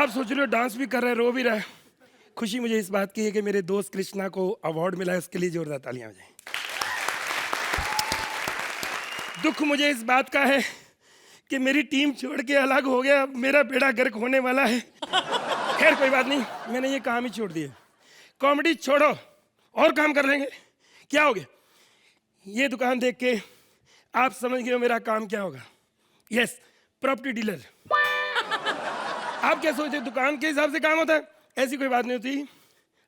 आप सोच रहे हो डांस भी कर रहे हैं, रो भी रहा है। खुशी मुझे इस बात की है कि मेरे दोस्त कृष्णा को अवार्ड मिला है, उसके लिए जोरदार तालियां हो जाएं। दुख मुझे इस बात का है कि मेरी टीम छोड़ के अलग हो गया, मेरा बेड़ा गर्क होने वाला है। खैर कोई बात नहीं, मैंने ये काम ही छोड़ दिया। कॉमेडी छोड़ो और काम कर लेंगे। क्या हो गया? ये दुकान देख के आप समझ गए हो मेरा काम क्या होगा। Yes, property dealer. आप क्या सोचते दुकान के हिसाब से काम होता है? ऐसी कोई बात नहीं होती।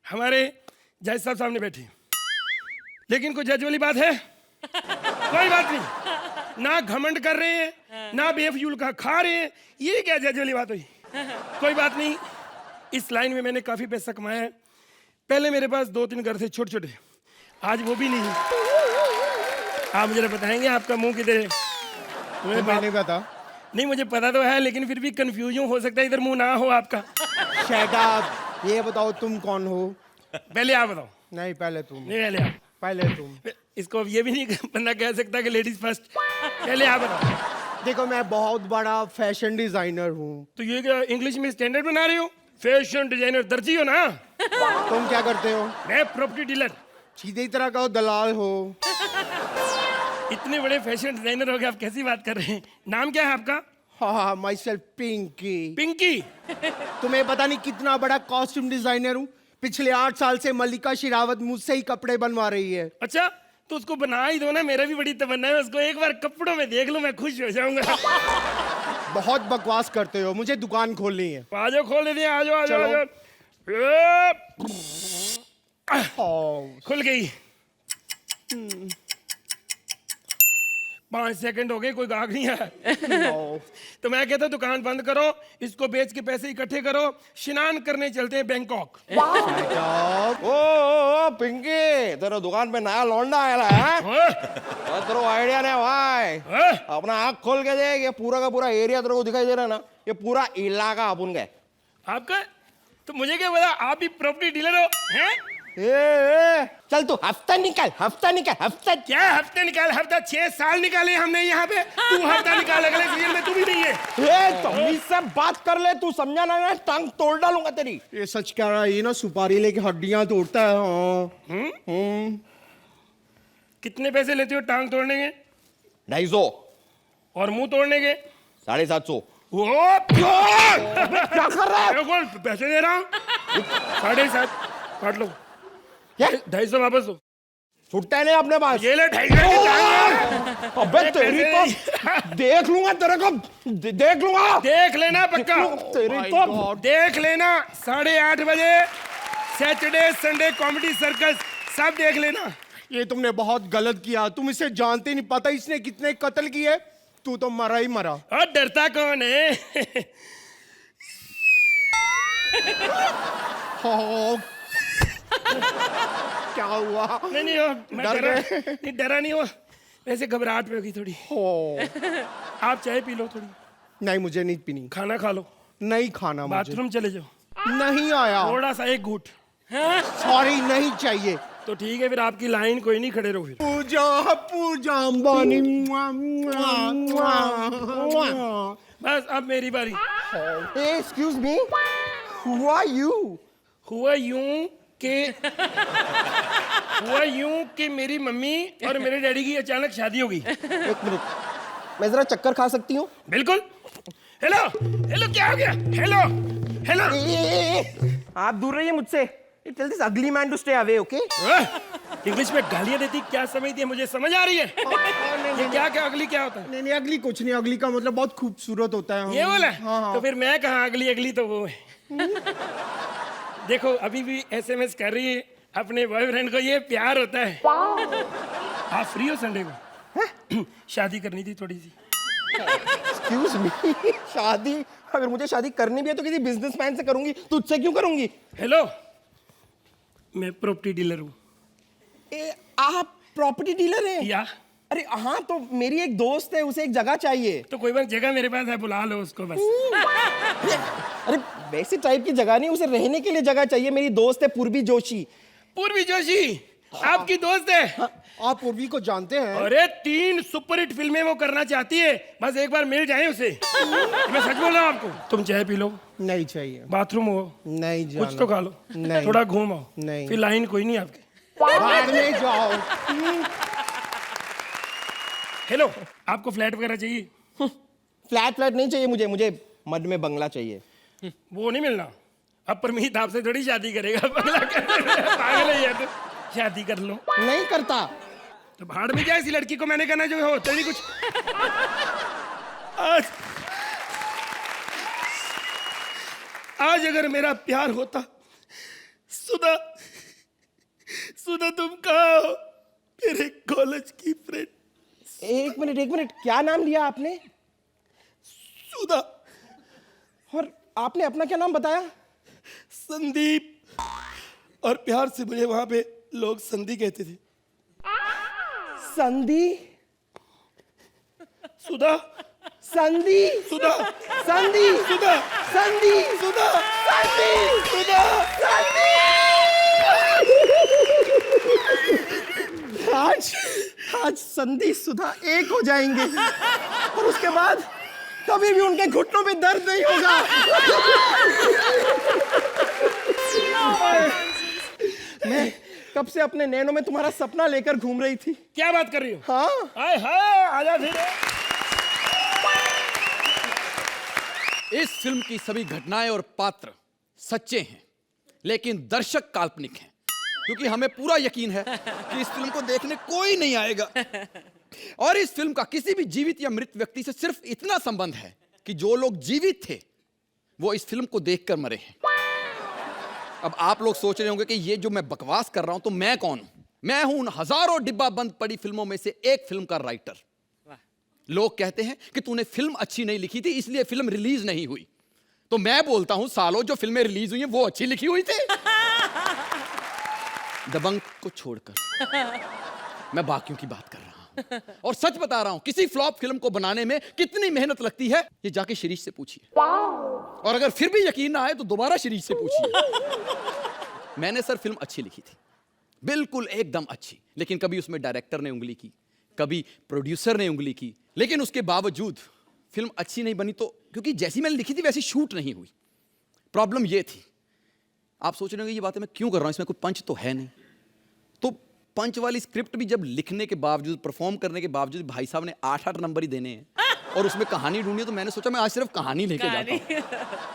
हमारे जज साहब सामने बैठे, लेकिन कोई जज वाली बात है? कोई बात नहीं। ना घमंड कर रहे हैं, ना बेफजूल का खा रहे हैं, ये क्या जज वाली बात हुई? कोई बात नहीं, इस लाइन में मैंने काफी पैसा कमाया है। पहले मेरे पास 2-3 घर थे छोटे छोटे, आज वो भी नहीं। आप मुझे बताएंगे आपका मुंह किधर है? तुम्हें नहीं पता? नहीं, मुझे पता तो है, लेकिन फिर भी कंफ्यूजन हो सकता है, इधर मुंह ना हो आपका। Shut up. ये बताओ तुम कौन हो? पहले आप बताओ। नहीं पहले तुम। नहीं, पहले आप। पहले तुम। इसको अब ये भी नहीं बंदा कह सकता कि लेडीज फर्स्ट। पहले आप बताओ। देखो मैं बहुत बड़ा फैशन डिजाइनर हूँ। तो ये क्या इंग्लिश में स्टैंडर्ड बना रहे हो? फैशन डिजाइनर दर्जी हो ना? तुम क्या करते हो? मैं प्रॉपर्टी डीलर। सीधे तरह का दलाल हो। इतने बड़े फैशन डिजाइनर हो गए, आप कैसी बात कर रहे हैं? नाम क्या है आपका? हाँ, माई सेल्फ पिंकी। पिंकी। तुम्हें पता नहीं कितना बड़ा कॉस्ट्यूम डिजाइनर हूँ। पिछले 8 साल से मल्लिका शेरावत मुझसे ही कपड़े बनवा रही है। अच्छा, तो उसको बना ही दो ना, मेरा भी बड़ी तमन्ना है उसको एक बार कपड़ों में देख लूं, मैं खुश हो जाऊंगा। बहुत बकवास करते हो, मुझे दुकान खोलनी है। आ जाओ, खोल देते हैं, आ जाओ आ जाओ आ जाओ। खुल गई। 5 सेकंड हो गए, कोई गाहक नहीं आया। तो मैं कहता दुकान बंद करो, इसको बेच के पैसे इकट्ठे करो, स्नान करने चलते हैं बैंकॉक। ओ पिंकी, तेरे दुकान पे नया लौंडा आया है? तेरे आइडिया नहीं भाई। अपना आँख खोल के देख, ये पूरा का पूरा एरिया तेरे को दिखाई दे रहा है ना? ये पूरा इलाका अपन का है। आपका? तो मुझे क्या पता आप भी प्रॉपर्टी डीलर हो? हैं? चल तू हफ्ता निकाल, हफ्ता निकाल, हफ्ता। क्या हफ्ते निकाल? हफ्ता 6 साल निकाले हमने यहाँ पे, तू हफ्ता निकाल, अगले सीजन में तू भी नहीं है। तमीज से बात कर ले, तू समझा ना? मैं टांग तोड़ डालूंगा तेरी। ये सच कह रहा है, ये ना सुपारी लेके हड्डियां तोड़ता है। हाँ। कितने पैसे लेते हो टांग तोड़ने के? 250। और मुंह तोड़ने के? 750। क्या कर रहा है? कौन पैसे दे रहा हूँ? 7.5 काट लो। 250 वापस दो। छुट्टा नहीं अपने पास। ये ले 250। अबे तेरी तो देख लूंगा तेरे को, देख लूंगा। देख लेना पक्का, तेरी तो देख लेना। 8:30 बजे सैटरडे संडे कॉमेडी सर्कस, सब देख लेना। ये तुमने बहुत गलत किया, तुम इसे जानते नहीं। पता इसने कितने कत्ल किए? तू तो मरा ही मरा। और डरता कौन है? क्या हुआ? नहीं मैं डरा नहीं हुआ, वैसे घबराहट में होगी थोड़ी। आप चाय पी लो थोड़ी। नहीं मुझे नहीं पीनी। खाना खा लो। नहीं खाना मुझे। बाथरूम चले जाओ। नहीं आया। थोड़ा सा एक घूंट। सॉरी, नहीं चाहिए। तो ठीक है, फिर आपकी लाइन कोई नहीं, खड़े रहो फिर। पूजा पूजा अंबानी। बस अब मेरी बारी। Excuse me, who are you? हुआ यूं कि मेरी मम्मी और मेरे डैडी की अचानक शादी हो गई। 1 मिनट, मैं जरा चक्कर खा सकती हूँ? बिल्कुल। हेलो क्या हो गया? हेलो। आप दूर रहिए मुझसे। Tell this ugly man to stay away, okay? English में गालियां देती क्या समझती है? मुझे समझ आ रही है। ये क्या अगली क्या होता है? नहीं अगली कुछ नहीं। अगली का मतलब बहुत खूबसूरत होता है। ये बोला? हाँ। तो फिर मैं कहा अगली तो वो है। देखो अभी भी SMS कर रही है अपने बॉयफ्रेंड को, ये प्यार होता है। आप फ्री हो संडे को? शादी करनी थी थोड़ी सी। Excuse me, शादी? अगर मुझे शादी करनी भी है तो किसी बिजनेसमैन से करूंगी, तुझसे क्यों करूंगी? हेलो, मैं प्रॉपर्टी डीलर हूँ। आप प्रॉपर्टी डीलर हैं? या? अरे हाँ, तो मेरी एक दोस्त है, उसे एक जगह चाहिए। तो कोई बात, जगह मेरे पास है, बुला लो उसको बस। अरे वैसी टाइप की जगह नहीं, उसे रहने के लिए जगह चाहिए। मेरी दोस्त है पूर्वी जोशी। पूर्वी जोशी? आपकी दोस्त है। आप उर्वी को जानते हैं? अरे 3 सुपरहिट फिल्में वो करना चाहती है, बस एक बार मिल जाए उसे। मैं सच बोल रहा हूँ आपको। तुम चाय पी लो, नहीं चाहिए। बाथरूम हो, नहीं जाना। कुछ तो खा लो, नहीं। थोड़ा घूमो, नहीं। फिर लाइन कोई नहीं आपकी। बाहर में जाओ। हेलो, आपको फ्लैट वगैरह चाहिए? फ्लैट नहीं चाहिए मुझे मड में बंगला चाहिए। वो नहीं मिलना। अब परमीत आपसे थोड़ी शादी करेगा, बंगला पागल है ये तो। शादी कर लो। नहीं करता। तो भाड़ में जाए इसी लड़की को, मैंने कहना जो होता नहीं कुछ। आज अगर मेरा प्यार होता, सुधा तुम कहाँ हो? मेरे कॉलेज की फ्रेंड। एक मिनट, क्या नाम लिया आपने? सुधा। और आपने अपना क्या नाम बताया? संदीप। और प्यार से मुझे वहां पे लोग संदी कहते थे। संदी। सुधा। संदी। सुधा। संदी। सुधा। संदी। सुधा। संदी। सुधा। आज संदी सुधा एक हो जाएंगे और उसके बाद कभी भी उनके घुटनों पे दर्द नहीं होगा। मैं कब से अपने नैनों में तुम्हारा सपना लेकर घूम रही थी। क्या बात कर रही हो? हाँ, हाय हाय, आजा फिर। इस फिल्म की सभी घटनाएं और पात्र सच्चे हैं, लेकिन दर्शक काल्पनिक हैं, क्योंकि हमें पूरा यकीन है कि इस फिल्म को देखने कोई नहीं आएगा। और इस फिल्म का किसी भी जीवित या मृत व्यक्ति से सिर्फ इतना संबंध है कि जो लोग जीवित थे वो इस फिल्म को देखकर मरे हैं। अब आप लोग सोच रहे होंगे कि ये जो मैं बकवास कर रहा हूं, तो मैं कौन हूं? मैं हूं उन हजारों डिब्बा बंद पड़ी फिल्मों में से एक फिल्म का राइटर। लोग कहते हैं कि तूने फिल्म अच्छी नहीं लिखी थी इसलिए फिल्म रिलीज नहीं हुई, तो मैं बोलता हूं सालों, जो फिल्में रिलीज हुई हैं वो अच्छी लिखी हुई थी। दबंग को छोड़कर मैं बाकियों की बात कर रहा हूं, और सच बता रहा हूं, किसी फ्लॉप फिल्म को बनाने में कितनी मेहनत लगती है ये जाके शिरीष से पूछिए, और अगर फिर भी यकीन ना आए तो दोबारा शिरीष से पूछिए। मैंने सर फिल्म अच्छी लिखी थी, बिल्कुल एकदम अच्छी, लेकिन कभी उसमें डायरेक्टर ने उंगली की, कभी प्रोड्यूसर ने उंगली की, लेकिन उसके बावजूद फिल्म अच्छी नहीं बनी। तो क्योंकि जैसी मैंने लिखी थी वैसी शूट नहीं हुई। प्रॉब्लम ये थी। आप सोच रहे होंगे ये बातें मैं क्यों कर रहा हूं, इसमें कोई पंच तो है नहीं। तो पंच वाली स्क्रिप्ट भी जब लिखने के बावजूद, परफॉर्म करने के बावजूद भाई साहब ने 8-8 नंबर ही देने हैं और उसमें कहानी ढूंढनी है, तो मैंने सोचा मैं आज सिर्फ कहानी लेके जाता हूं।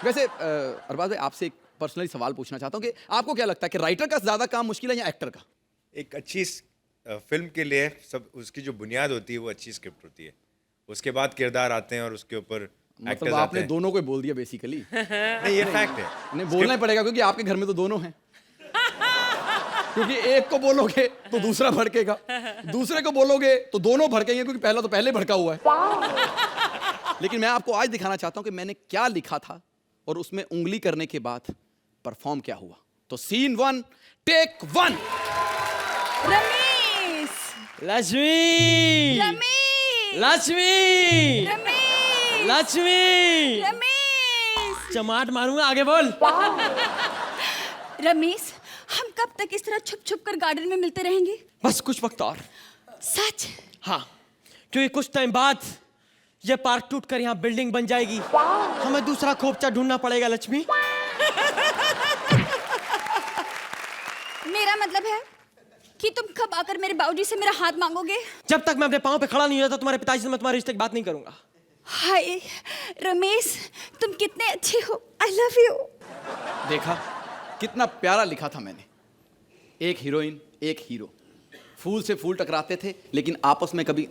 वैसे अरबाज भाई, आपसे एक पर्सनली सवाल पूछना चाहता हूं कि आपको क्या लगता है कि राइटर का ज्यादा काम मुश्किल है या एक्टर का? एक अच्छी फिल्म के लिए सब उसकी जो बुनियाद होती है वो अच्छी स्क्रिप्ट होती है, उसके बाद किरदार आते हैं और उसके ऊपर मतलब एक्टर्स आपने आते हैं। दोनों को बोल दिया बेसिकली। नहीं, ये फैक्ट है। नहीं, बोलना ही पड़ेगा क्योंकि आपके घर में तो दोनों हैं। क्योंकि एक को बोलोगे तो दूसरा भड़केगा, दूसरे को बोलोगे तो दोनों भड़केंगे, क्योंकि पहला तो पहले भड़का हुआ है। लेकिन मैं आपको आज दिखाना चाहता हूं कि मैंने क्या लिखा था और उसमें उंगली करने के बाद परफॉर्म क्या हुआ। तो सीन 1, टेक 1। रमेश, लक्ष्मी, रमेश, लक्ष्मी, रमेश, लक्ष्मी, रमेश, चमाट मारूंगा, आगे बोल। रमेश, हम कब तक इस तरह छुप छुप कर गार्डन में मिलते रहेंगे? बस कुछ वक्त और। सच? हाँ, क्योंकि कुछ टाइम बाद ये पार्क टूट कर यहाँ बिल्डिंग बन जाएगी, हमें दूसरा खोपचा ढूंढना पड़ेगा लक्ष्मी। मेरा मतलब है कि तुम कब आकर मेरे बाबूजी से मेरा हाथ मांगोगे? जब तक मैं अपने पाँव पे खड़ा नहीं होता तुम्हारे पिताजी से मैं तुम्हारे रिश्ते की बात नहीं करूंगा। हाय रमेश, तुम कितने अच्छे हो। I love you. देखा कितना प्यारा लिखा था मैंने। एक हीरोइन, एक हीरो, फूल से फूल टकराते थे, लेकिन आपस में कभी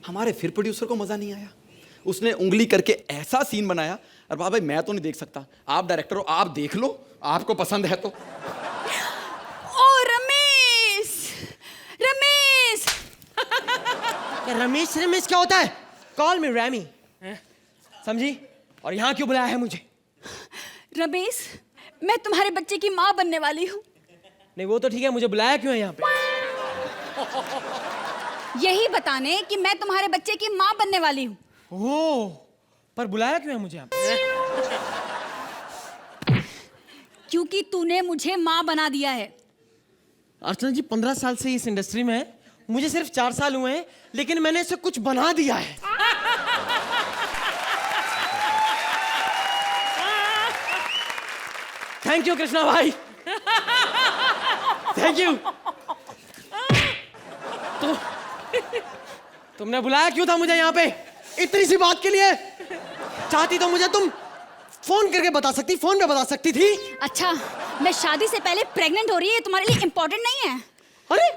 हमारे फिर प्रोड्यूसर को मजा नहीं आया, उसने उंगली करके ऐसा सीन बनाया। और बाबा भाई मैं तो नहीं देख सकता, आप डायरेक्टर हो, आप देख लो, आपको पसंद है तो। ओ रमेश, रमेश। रमेश रमेश क्या होता है? कॉल मी रैमी, समझी? और यहाँ क्यों बुलाया है मुझे? रमेश, मैं तुम्हारे बच्चे की माँ बनने वाली हूँ। नहीं वो तो ठीक है, मुझे बुलाया क्यों है यहाँ पे? यही बताने कि मैं तुम्हारे बच्चे की माँ बनने वाली हूँ। ओह, पर बुलाया क्यों है मुझे यहाँ पे? क्योंकि तूने मुझे माँ बना दिया है। अर्चना जी 15 साल से इस इंडस्ट्री में है, मुझे सिर्फ 4 साल हुए हैं, लेकिन मैंने इसे कुछ बना दिया है। थैंक यू कृष्णा भाई, थैंक यू। तो तुमने बुलाया क्यों था मुझे यहाँ पे इतनी सी बात के लिए? चाहती तो मुझे तुम फोन करके बता सकती, फोन पे बता सकती थी। अच्छा, मैं शादी से पहले प्रेग्नेंट हो रही है, तुम्हारे लिए इम्पोर्टेंट नहीं है? अरे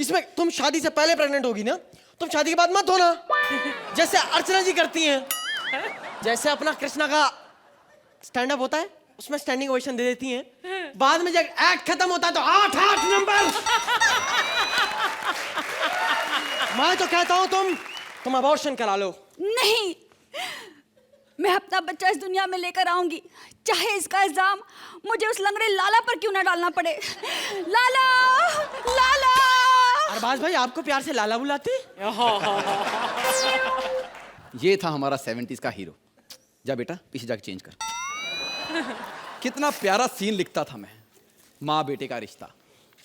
इसमें तुम शादी से पहले प्रेग्नेंट होगी ना, तुम शादी के बाद मत होना, जैसे अर्चना जी करती हैं। जैसे अपना कृष्णा का स्टैंड अप होता है, उसमें स्टैंडिंग ओवेशन दे देती हैं, बाद में जब एक्ट खत्म होता है तो 8 नंबर। मैं तो कहता हूं तुम अबॉर्शन करा लो। नहीं, मैं अपना बच्चा इस दुनिया में लेकर आऊंगी, चाहे इसका इल्जाम मुझे उस लंगड़े लाला पर क्यों ना डालना पड़े। लाला, लाला। अरबाज भाई आपको प्यार से लाला बुलाते? ये था हमारा 70s का हीरो। जा बेटा पीछे जाके चेंज कर। कितना प्यारा सीन लिखता था मैं, माँ बेटे का रिश्ता।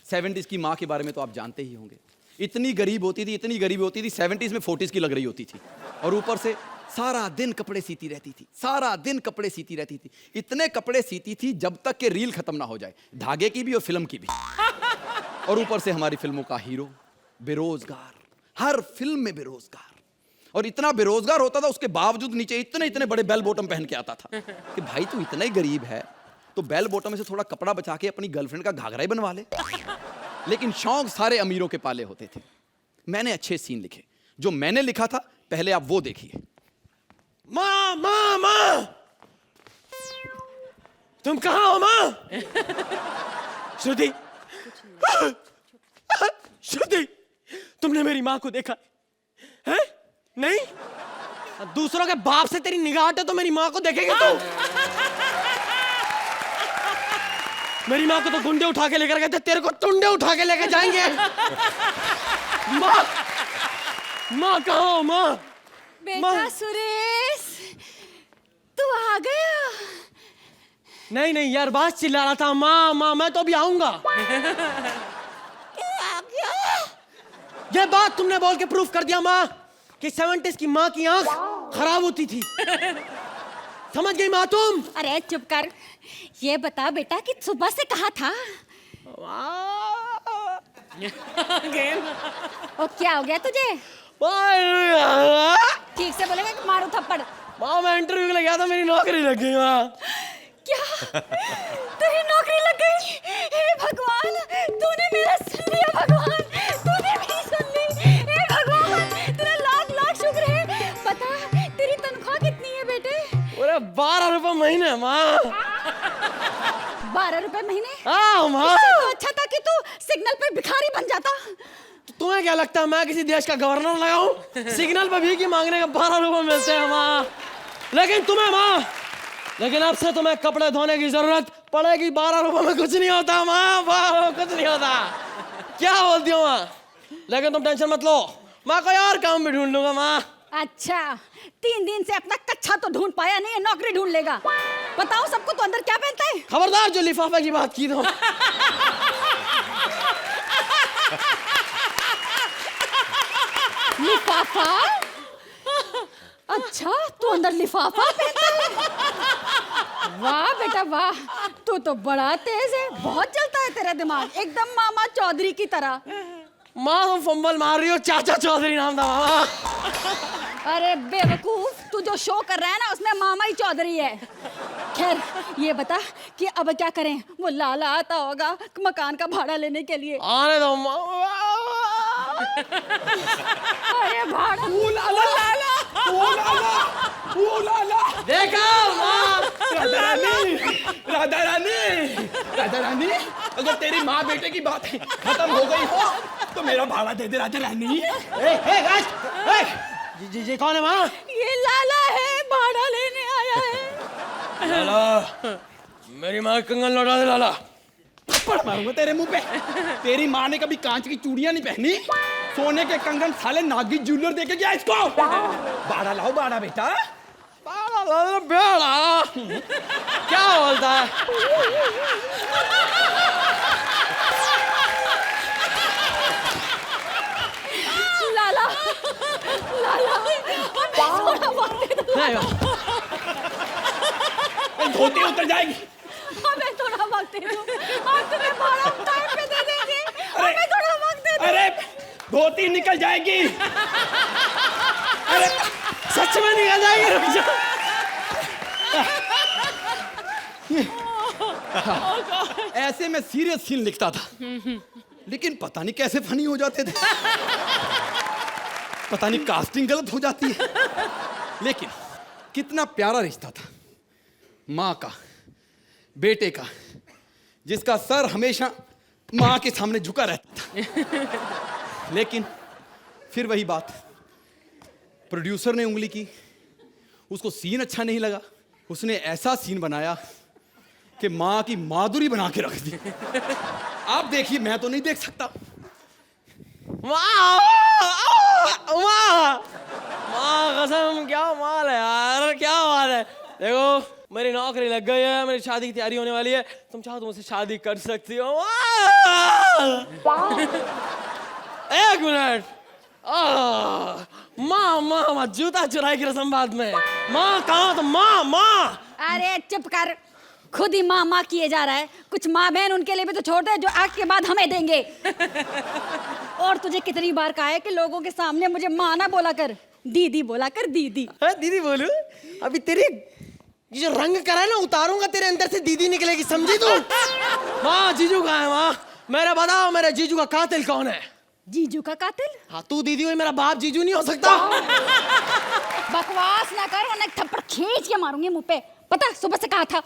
70s की माँ के बारे में तो आप जानते ही होंगे, इतनी गरीब होती थी, इतनी गरीब होती थी, 70s में 40s की लग रही होती थी, और ऊपर से सारा दिन कपड़े सीती रहती थी, सारा दिन कपड़े सीती रहती थी। इतने कपड़े सीती थी जब तक कि रील खत्म ना हो जाए, धागे की भी और फिल्म की भी। और ऊपर से हमारी फिल्मों का हीरो बेरोजगार, हर फिल्म में बेरोजगार, और इतना बेरोजगार होता था उसके बावजूद नीचे इतने इतने बड़े बेल बॉटम पहन के आता था कि भाई तू इतना ही गरीब है तो बेल बॉटम में से थोड़ा कपड़ा बचा के अपनी गर्लफ्रेंड का घाघरा ही बनवा ले। लेकिन शौक सारे अमीरों के पाले होते थे। मैंने अच्छे सीन लिखे, जो मैंने लिखा था पहले आप वो देखिए। माँ माँ माँ, तुम कहाँ हो माँ? श्रुति, श्रुति, तुमने मेरी माँ को देखा है? नहीं? दूसरों के बाप से तेरी निगाह हटे तो मेरी माँ को देखेंगे तो? मेरी माँ को तो गुंडे उठा के लेकर गए थे, तेरे को टुंडे उठा के लेकर जाएंगे। माँ, माँ कहाँ हो माँ? बेटा सुरेश, तू आ गया? नहीं नहीं यार, बात चिल्ला रहा था माँ माँ, मैं तो अभी आऊंगा। ये बात तुमने बोल के प्रूफ कर दिया माँ कि 70s की माँ की आंख खराब होती थी। समझ गई माँ तुम? अरे चुप कर, ये बता बेटा कि सुबह से कहाँ था? ओ क्या हो गया तुझे? ठीक से बोलेगा कि मारू थप्पड़। माँ मैं इंटरव्यू के लिए गया था, मेरी नौकरी लग गई माँ। क्या? तेरी नौकरी लग गई? हे भगवान, तूने मेरा सुन लिया भगवान, तूने भी सुन ली। हे भगवान, तेरा लाख लाख शुक्र है। बता तेरी तनख्वाह कितनी है बेटे? अरे 12 रुपए महीने माँ। 12 रुपए महीने? हाँ माँ। इससे तो अच्छा था कि तू सिग्नल पे भिखारी बन जाता। तुम्हें क्या लगता है मैं किसी देश का गवर्नर लगाऊं? सिग्नल पर भीख मांगने का 12 रुपए मिलते हैं माँ। लेकिन तुम्हें माँ, लेकिन अब से तुम्हें कपड़े धोने की जरूरत पड़ेगी। 12 रुपए में कुछ नहीं होता माँ, 12 कुछ नहीं होता। क्या बोलती हो माँ? लेकिन तुम टेंशन मत लो, माँ कोई और काम भी ढूंढ लूंगा माँ। अच्छा, 3 दिन से अपना कच्छा तो ढूंढ पाया नहीं है, नौकरी ढूंढ लेगा। बताओ सबको तो अंदर क्या पहनता है? खबरदार जो लिफाफे की बात की तो। लिफाफा? अच्छा, तू अंदर लिफाफा पहनता है? वाह बेटा वाह, तू तो बड़ा तेज है, बहुत चलता है तेरा दिमाग, एकदम मामा चौधरी की तरह। माँ तुम फंबल मार रही हो, चाचा चौधरी नाम था मामा। अरे बेवकूफ, तू जो शो कर रहा है ना उसमें मामा ही चौधरी है। खैर ये बता कि अब क्या करें? वो लाला आता होगा मकान का भाड़ा लेने के लिए। आने दो माँ। अरे भाड़ा देखा माँ? राधा रानी, राधा रानी, राधा रानी, अगर तेरी माँ बेटे की बात खत्म हो गई हो तो मेरा भाड़ा दे दे राधा रानी। जी कौन है माँ? ये लाला है, भाड़ा लेने आया है। लाला, मेरी माँ कंगन लौटा दे लाला। थप्पड़ मारूंगा तेरे मुंह पे। तेरी माँ ने कभी कांच की चूड़ियां नहीं पहनी, सोने के कंगन साले नागी ज्वेलर देके गया इसको। बाड़ा लाओ बाड़ा बेटा। बाड़ा बेड़ा क्या बोलता है? लाला हमें थोड़ा वक्त दे दो, धोती उतर जाएगी। हमें थोड़ा वक्त दे दो, हम तुम्हें भाड़ा टाइम पे दे देंगे, हमें थोड़ा वक्त दे दो। अरे धोती निकल जाएगी। अरे सच में निकल जाएगी, रुक जा। ऐसे मैं सीरियस सीन लिखता था, लेकिन पता नहीं कैसे फनी हो जाते थे। पता नहीं कास्टिंग गलत हो जाती है। लेकिन कितना प्यारा रिश्ता था, माँ का बेटे का, जिसका सर हमेशा माँ के सामने झुका रहता था। लेकिन फिर वही बात, प्रोड्यूसर ने उंगली की, उसको सीन अच्छा नहीं लगा, उसने ऐसा सीन बनाया कि माँ की माधुरी बना के रख दी। आप देखिए, मैं तो नहीं देख सकता। वाह कसम, क्या माल है यार, क्या बात है। देखो मेरी नौकरी लग गई है, मेरी शादी की तैयारी होने वाली है, तुम चाहो तो मुझसे शादी कर सकती हो। एक मिनट, माँ माँ माँ, जूता चुराई की रस्म बाद में। माँ कहाँ तो माँ माँ। अरे चुप कर, खुद ही माँ माँ किए जा रहा है। कुछ माँ बहन उनके लिए भी तो छोड़ दे, जो एक्ट के बाद हमें देंगे। और तुझे कितनी बार कहा है कि लोगों के सामने मुझे माँ ना बोला कर, दीदी बोला कर, दीदी। दीदी बोलू? अभी तेरी ये जो रंग करा है ना, उतारूंगा तेरे अंदर से दीदी निकलेगी, समझी तू? माँ जीजू कहाँ है माँ? मेरा बताओ, मेरे जीजू का कातिल कौन है? जीजू का कातिल? हाँ तू दीदी हुई, मेरा बाप जीजू नहीं हो सकता। बकवास ना कर, वरना थप्पड़ खींच के मारूंगी मुंह पे। पता सुबह से कहा था।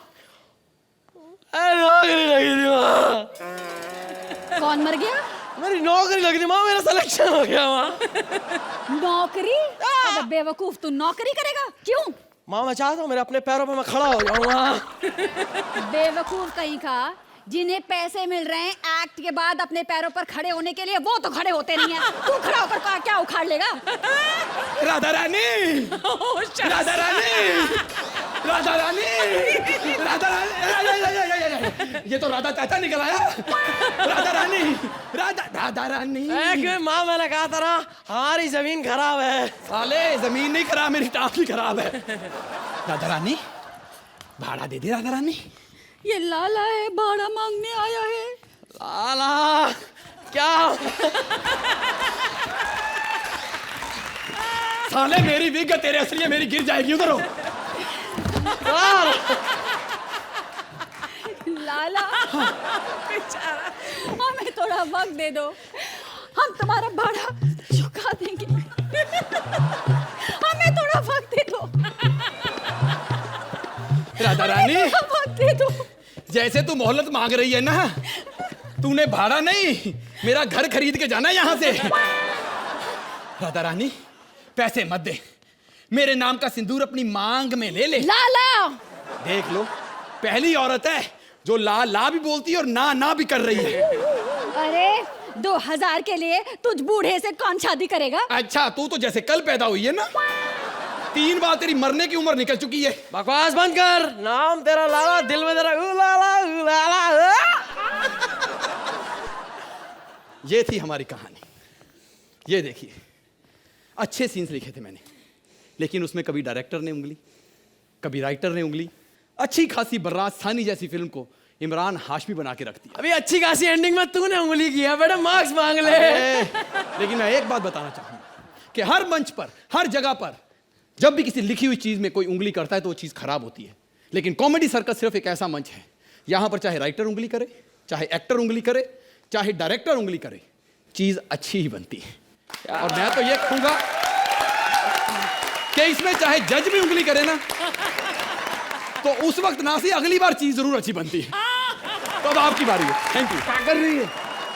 नौकरी लगी थी माँ। कौन मर गया? मेरी नौकरी लगी थी माँ, मेरा सिलेक्शन हो गया माँ। नौकरी? अबे बेवकूफ, तू नौकरी करेगा? क्यों? माँ मैं चाहता हूँ मेरे अपने पैरों पे मैं खड़ा हो जाऊँ माँ। बेवकूफ कहीं का, जिन्हें पैसे मिल रहे हैं एक्ट के बाद अपने पैरों पर खड़े होने के लिए, वो तो खड़े होते नहीं है। तू खड़ा होकर क्या उखाड़ लेगा? राधा रानी, राधा रानी, राधा रानी, राधा रानी, ये तो राधा चाचा निकल आया। राधा रानी, राधा रानी। माँ मैंने कहा था ना, हमारी जमीन खराब है। साले जमीन नहीं खराब, मेरी टांग ही खराब है। राधा रानी, भाड़ा दे दे राधा रानी। ये लाला है, भाड़ा मांगने आया है। लाला क्या? साले मेरी विग तेरे असली है, मेरी गिर जाएगी, उधर हो। लाला बेचारा, हमें थोड़ा वक्त दे दो, हम तुम्हारा भाड़ा चुका देंगे। हमें थोड़ा वक्त दे दो। राधा रानी, वक्त दे दो। जैसे तू मोहलत मांग रही है ना, तूने भाड़ा नहीं, मेरा घर खरीद के जाना यहाँ से। राधा रानी, पैसे मत दे, मेरे नाम का सिंदूर अपनी मांग में ले ले। लाला देख लो, पहली औरत है जो ला ला भी बोलती है और ना ना भी कर रही है। अरे 2000 के लिए तुझ बूढ़े से कौन शादी करेगा? अच्छा, तू तो जैसे कल पैदा हुई है ना, 3 बार तेरी मरने की उम्र निकल चुकी है। बकवास बंद कर, नाम तेरा लाला, दिल में तेरा लाला लाला। ये थी हमारी कहानी। ये देखिए, अच्छे सीन्स लिखे थे मैंने, लेकिन उसमें कभी डायरेक्टर ने उंगली, कभी राइटर ने उंगली। अच्छी खासी बर्राज सानी जैसी फिल्म को इमरान हाशमी बना के रख दिया। अभी अच्छी खासी एंडिंग में तूने उंगली किया, बेटा मार्क्स मांग ले। लेकिन मैं एक बात बताना चाहूंगा कि हर मंच पर, हर जगह पर, जब भी किसी लिखी हुई चीज में कोई उंगली करता है तो वो चीज खराब होती है। लेकिन कॉमेडी सर्कस सिर्फ एक ऐसा मंच है, यहां पर चाहे राइटर उंगली करे, चाहे एक्टर उंगली करे, चाहे डायरेक्टर उंगली करे, चीज अच्छी ही बनती है। और मैं तो ये कहूंगा कि इसमें चाहे जज भी उंगली करे ना, तो उस वक्त ना सी अगली बार चीज जरूर अच्छी बनती है। तो अब आपकी बारी है। Thank you. क्या कर रही है?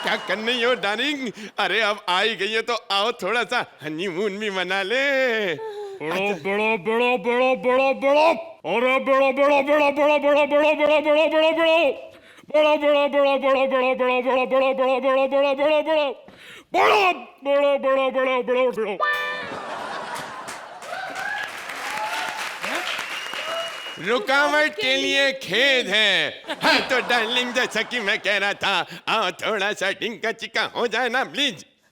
क्या कर रही हो डार्लिंग? अरे अब आई गई है तो आओ थोड़ा सा हनीमून भी मना ले। बड़ो बड़ो बड़ो बड़ो बड़ो बड़ो, अरे बड़ो बड़ो बड़ो बड़ो बड़ो बड़ो बड़ो बड़ो बड़ो बड़ो बड़ा बड़ा बड़ा बड़ा बड़ा बड़ा बड़ा बड़ा बड़ा बड़ा बड़ा बड़ा बड़ा बड़ा बड़ा बड़ा बड़ा बड़ा बड़ा। रुकावट के लिए खेद है। हाँ तो डार्लिंग, जैसा कि मैं कह रहा था, आओ थोड़ा सा टिंका चिका हो जाए ना प्लीज।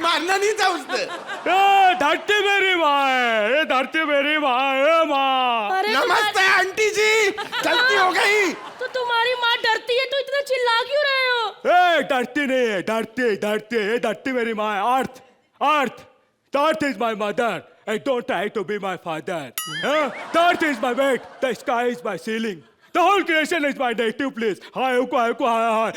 मारना नहीं था उसने। धरती मेरी माँ है, ये धरती मेरी माँ है माँ। अरे नमस्ते आंटी जी, गलती हो गई। तो तुम्हारी माँ डरती है तो इतना चिल्ला क्यों रहे हो? ए धरती नहीं है, धरती धरती, ये धरती मेरी माँ है। अर्थ अर्थ, the earth is my mother and don't try to be my father. The earth is my bed, the sky is my ceiling. The whole creation is my native place. हाय हाय।